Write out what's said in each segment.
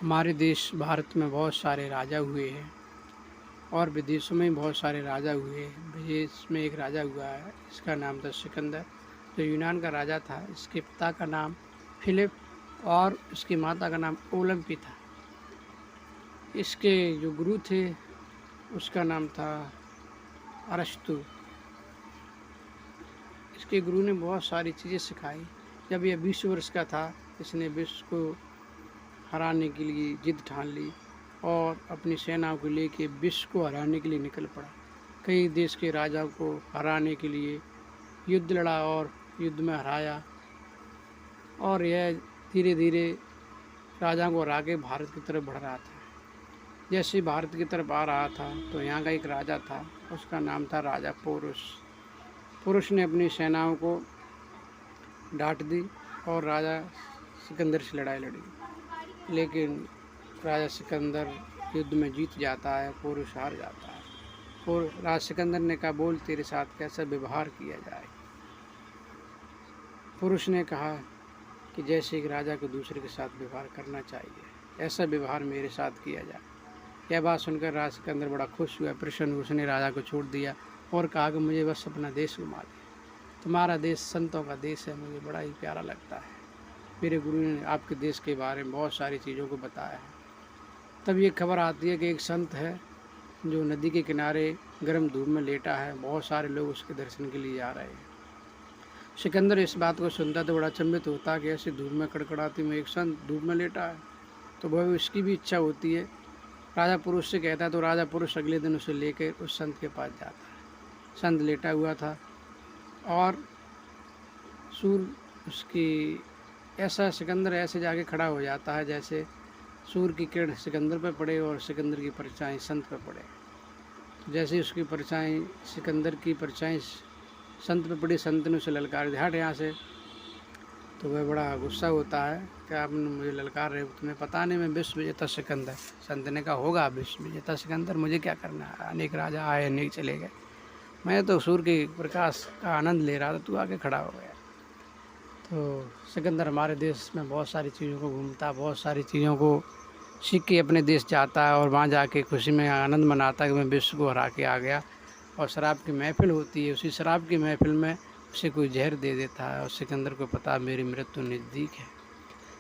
हमारे देश भारत में बहुत सारे राजा हुए हैं और विदेशों में बहुत सारे राजा हुए हैं। विदेश में एक राजा हुआ है, इसका नाम था सिकंदर, जो यूनान का राजा था। इसके पिता का नाम फिलिप और इसकी माता का नाम ओलंपी था। इसके जो गुरु थे उसका नाम था अरस्तु। इसके गुरु ने बहुत सारी चीज़ें सिखाई। जब यह 20 वर्ष का था, इसने विश्व को हराने के लिए जिद ठान ली और अपनी सेनाओं को लेके विश्व को हराने के लिए निकल पड़ा। कई देश के राजाओं को हराने के लिए युद्ध लड़ा और युद्ध में हराया, और यह धीरे धीरे राजाओं को हरा के भारत की तरफ बढ़ रहा था। जैसे भारत की तरफ आ रहा था तो यहाँ का एक राजा था, उसका नाम था राजा पोरुष। पुरुष ने अपनी सेनाओं को डांट दी और राजा सिकंदर से लड़ाई लड़ी, लेकिन राजा सिकंदर युद्ध में जीत जाता है, पुरुष हार जाता है। और राजा सिकंदर ने कहा, बोल तेरे साथ कैसा व्यवहार किया जाए। पुरुष ने कहा कि जैसे एक राजा को दूसरे के साथ व्यवहार करना चाहिए, ऐसा व्यवहार मेरे साथ किया जाए। यह बात सुनकर राजा सिकंदर बड़ा खुश हुआ, प्रसन्न। उसने राजा को छोड़ दिया और कहा कि मुझे बस अपना देश घुमा दे। तुम्हारा देश संतों का देश है, मुझे बड़ा ही प्यारा लगता है। मेरे गुरु ने आपके देश के बारे में बहुत सारी चीज़ों को बताया है। तब ये खबर आती है कि एक संत है जो नदी के किनारे गर्म धूप में लेटा है। बहुत सारे लोग उसके दर्शन के लिए जा रहे हैं। सिकंदर इस बात को सुनता तो बड़ा अचंभित होता कि ऐसी धूप में कड़कड़ाती में एक संत धूप में लेटा है, तो वह उसकी भी इच्छा होती है। राजा पुरुष से कहता है, तो राजा पुरुष अगले दिन उसे लेकर उस संत के पास जाता है। संत लेटा हुआ था और सूर्य उसकी ऐसा सिकंदर ऐसे जाके खड़ा हो जाता है जैसे सूर्य की किरण सिकंदर पर पड़े और सिकंदर की परछाई संत पर पड़े। तो जैसे उसकी परछाई सिकंदर की परछाई संत पर पड़ी, संत ने उसे ललकार दिया, हट यहाँ से। तो वह बड़ा गुस्सा होता है कि आपने मुझे ललकार रहे हो, तुम्हें पता नहीं मैं विश्व विजेता सिकंदर। संत ने कहा, होगा विश्व विजेता सिकंदर, मुझे क्या करना है, अनेक राजा आए अनेक चले गए, मैं तो सूर्य के प्रकाश का आनंद ले रहा था, तू आके खड़ा हो गया। तो सिकंदर हमारे देश में बहुत सारी चीज़ों को घूमता, बहुत सारी चीज़ों को सीख के अपने देश जाता है और वहाँ जाके खुशी में आनंद मनाता है कि मैं विश्व को हरा के आ गया। और शराब की महफिल होती है, उसी शराब की महफिल में उसे कोई जहर दे देता है और सिकंदर को पता मेरी मृत्यु नज़दीक है।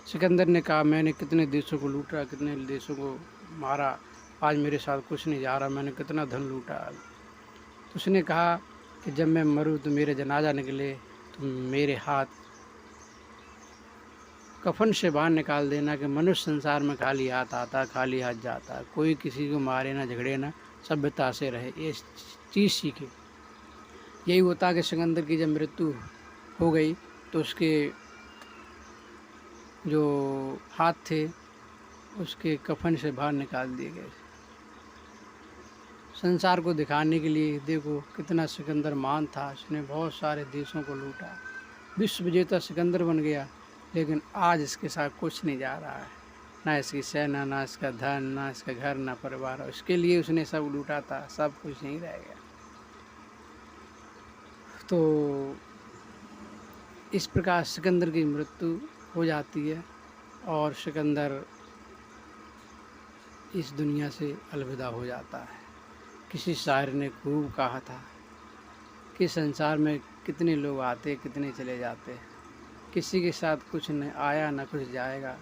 सिकंदर ने कहा, मैंने कितने देशों को लूटा, कितने देशों को मारा, आज मेरे साथ कुछ नहीं जा रहा, मैंने कितना धन लूटा। तो उसने कहा कि जब मैं मरूँ तो मेरे जनाजा निकले तो मेरे हाथ कफन से बाहर निकाल देना कि मनुष्य संसार में खाली हाथ आता, खाली हाथ जाता, कोई किसी को मारे ना, झगड़े ना, सभ्यता से रहे, ये चीज़ सीखे। यही होता कि सिकंदर की जब मृत्यु हो गई तो उसके जो हाथ थे उसके कफन से बाहर निकाल दिए गए, संसार को दिखाने के लिए। देखो कितना सिकंदर महान था, उसने बहुत सारे देशों को लूटा, विश्व विजेता सिकंदर बन गया। लेकिन आज इसके साथ कुछ नहीं जा रहा है, ना इसकी सेना, ना इसका धन, ना इसका घर, ना परिवार। इसके लिए उसने सब लूटा था, सब कुछ नहीं रह गया। तो इस प्रकार सिकंदर की मृत्यु हो जाती है और सिकंदर इस दुनिया से अलविदा हो जाता है। किसी शायर ने खूब कहा था कि संसार में कितने लोग आते, कितने चले जाते, किसी के साथ कुछ न आया न कुछ जाएगा,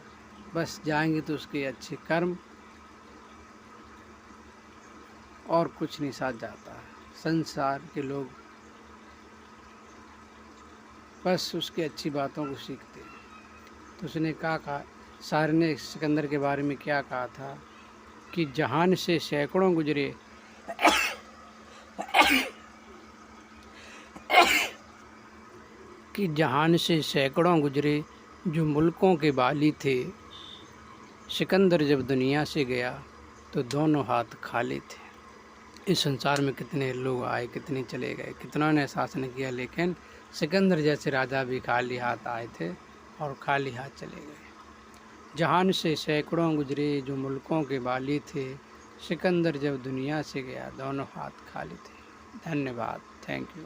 बस जाएंगे तो उसके अच्छे कर्म और कुछ नहीं साथ जाता है। संसार के लोग बस उसकी अच्छी बातों को सीखते हैं। तो उसने कहा, शायर ने सिकंदर के बारे में क्या कहा था कि जहान से सैकड़ों गुजरे कि जहान से सैकड़ों गुजरे जो मुल्कों के बाली थे, सिकंदर जब दुनिया से गया तो दोनों हाथ खाली थे। इस संसार में कितने लोग आए, कितने चले गए, कितनों ने शासन किया, लेकिन सिकंदर जैसे राजा भी खाली हाथ आए थे और खाली हाथ चले गए। जहान से सैकड़ों गुजरे जो मुल्कों के बाली थे, सिकंदर जब दुनिया से गया दोनों हाथ खाली थे। धन्यवाद, थैंक यू।